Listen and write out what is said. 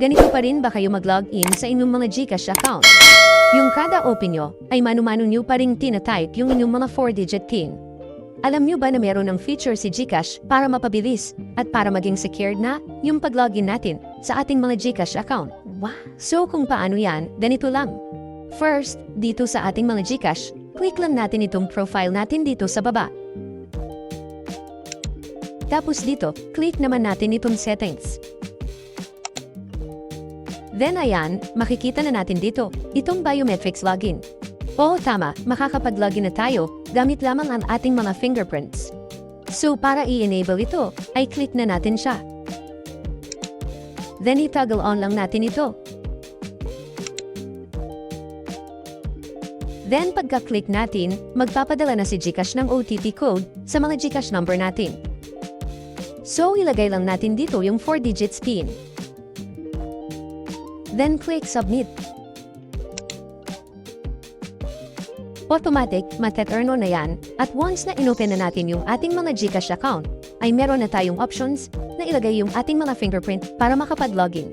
ganito pa rin ba kayo mag-login sa inyong mga GCash account? Yung kada open nyo, ay mano-mano nyo pa rin tinatype yung inyong mga 4-digit PIN. Alam nyo ba na meron ng feature si GCash para mapabilis at para maging secured na yung pag-login natin sa ating mga GCash account? Wow! So kung paano yan, ganito lang. First, dito sa ating mga GCash, click lang natin itong profile natin dito sa baba. Tapos dito, click naman natin itong settings. Then ayan, makikita na natin dito, itong biometrics login. Oo tama, makakapag-login na tayo gamit lamang ang ating mga fingerprints. So para i-enable ito, ay click na natin siya. Then i-toggle on lang natin ito. Then pagka-click natin, magpapadala na si GCash ng OTP code sa mga GCash number natin. So ilagay lang natin dito yung 4 digits PIN. Then click submit. Automatic, matet-earn na yan, at once na inopen na natin yung ating mga GCash account, ay meron na tayong options na ilagay yung ating mga fingerprint para makapag-login.